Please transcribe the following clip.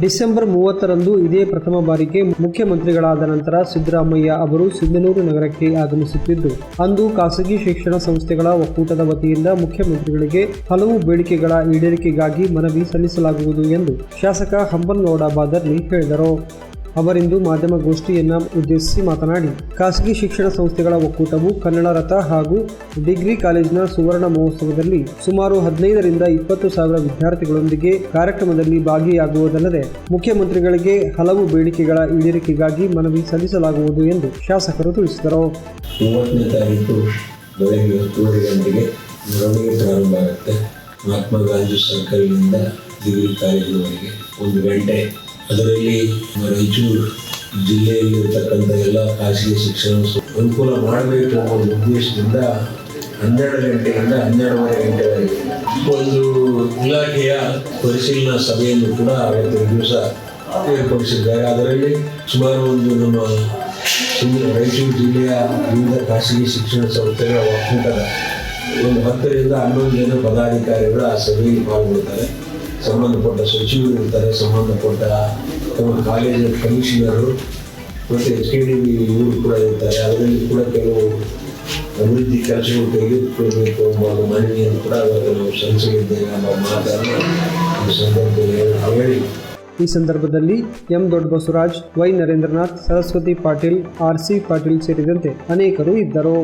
December 30ರಂದು ಇದೇ ಪ್ರಥಮ ಬಾರಿಗೆ ಮುಖ್ಯಮಂತ್ರಿಗಳಾದ ನಂತರ ಸಿದ್ದರಾಮಯ್ಯ ಅವರು ಸಿಂಧನೂರು ನಗರಕ್ಕೆ ಆಗಮಿಸುತ್ತಿದ್ದು, ಅಂದು ಖಾಸಗಿ ಶಿಕ್ಷಣ ಸಂಸ್ಥೆಗಳ ಒಕ್ಕೂಟದ ವತಿಯಿಂದ ಮುಖ್ಯಮಂತ್ರಿಗಳಿಗೆ ಹಲವು ಬೇಡಿಕೆಗಳ ಈಡೇರಿಕೆಗಾಗಿ ಮನವಿ ಸಲ್ಲಿಸಲಾಗುವುದು ಎಂದು ಶಾಸಕ ಹಂಪನಗೌಡ ಬಾದರ್ಲಿ ಹೇಳಿದರು. ಅವರಿಂದು ಮಾಧ್ಯಮಗೋಷ್ಠಿಯನ್ನು ಉದ್ದೇಶಿಸಿ ಮಾತನಾಡಿ, ಖಾಸಗಿ ಶಿಕ್ಷಣ ಸಂಸ್ಥೆಗಳ ಒಕ್ಕೂಟವು ಕನ್ನಡ ರಥ ಹಾಗೂ ಡಿಗ್ರಿ ಕಾಲೇಜಿನ ಸುವರ್ಣ ಮಹೋತ್ಸವದಲ್ಲಿ ಸುಮಾರು 15ರಿಂದ 20 ಸಾವಿರ ವಿದ್ಯಾರ್ಥಿಗಳೊಂದಿಗೆ ಕಾರ್ಯಕ್ರಮದಲ್ಲಿ ಭಾಗಿಯಾಗುವುದಲ್ಲದೆ ಮುಖ್ಯಮಂತ್ರಿಗಳಿಗೆ ಹಲವು ಬೇಡಿಕೆಗಳ ಈಡೇರಿಕೆಗಾಗಿ ಮನವಿ ಸಲ್ಲಿಸಲಾಗುವುದು ಎಂದು ಶಾಸಕರು ತಿಳಿಸಿದರು. 30ನೇ ತಾರೀಕು ಬೆಳಗ್ಗೆ 10 ಗಂಟೆಗೆ ಮೆರವಣಿಗೆ ಪ್ರಾರಂಭ ಆಗುತ್ತೆ. ಮಹಾತ್ಮ ಗಾಂಧಿ ಸರ್ಕಲ್ನಿಂದ ಡಿಗ್ರಿ ಕಾಲೇಜಿನವರೆಗೆ 1 ಗಂಟೆ. ಅದರಲ್ಲಿ ರಾಯಚೂರು ಜಿಲ್ಲೆಯಲ್ಲಿರ್ತಕ್ಕಂಥ ಎಲ್ಲ ಖಾಸಗಿ ಶಿಕ್ಷಣ ಅನುಕೂಲ ಮಾಡಬೇಕು ಅನ್ನೋ ಉದ್ದೇಶದಿಂದ 12 ಗಂಟೆಯಿಂದ 12:30 ಗಂಟೆವರೆಗೆ ಒಂದು ಇಲಾಖೆಯ ಪರಿಶೀಲನಾ ಸಭೆಯನ್ನು ಕೂಡ ಅವತ್ತಿನ ದಿವಸ ಏರ್ಪಡಿಸಿದ್ದಾರೆ. ಅದರಲ್ಲಿ ಸುಮಾರು ನಮ್ಮ ರಾಯಚೂರು ಜಿಲ್ಲೆಯ ವಿವಿಧ ಖಾಸಗಿ ಶಿಕ್ಷಣ ಸಂಸ್ಥೆಗಳ ಒಕ್ಕೂಟದ 10ರಿಂದ 11 ಜನ ಪದಾಧಿಕಾರಿಗಳು ಆ ಸಭೆಯಲ್ಲಿ ಪಾಲ್ಗೊಳ್ತಾರೆ. ಸಂಬಂಧಪಟ್ಟ ಸಚಿವರು ಇರ್ತಾರೆ, ಸಂಬಂಧಪಟ್ಟ ಕಾಲೇಜಿನ ಕಮಿಷನರು ಮತ್ತು HKDB ಇವರು ಕೂಡ ಇರ್ತಾರೆ. ಅದರಲ್ಲಿ ಕೂಡ ಕೆಲವು ಅಭಿವೃದ್ಧಿ ಕೆಲಸಗಳು ತೆಗೆದುಕೊಳ್ಬೇಕು ಎಂಬ ಮನವಿಯನ್ನು ಕೂಡ ನಾವು ಸಲ್ಲಿಸಲಿದ್ದೇವೆ ಎಂಬ ಮಾತನ್ನು ಈ ಸಂದರ್ಭದಲ್ಲಿ ಹೇಳಿ. ಈ ಸಂದರ್ಭದಲ್ಲಿ ಎಂ ದೊಡ್ಡ ಬಸವರಾಜ್, ವೈ ನರೇಂದ್ರನಾಥ್, ಸರಸ್ವತಿ ಪಾಟೀಲ್, RC ಪಾಟೀಲ್ ಸೇರಿದಂತೆ ಅನೇಕರು ಇದ್ದರು.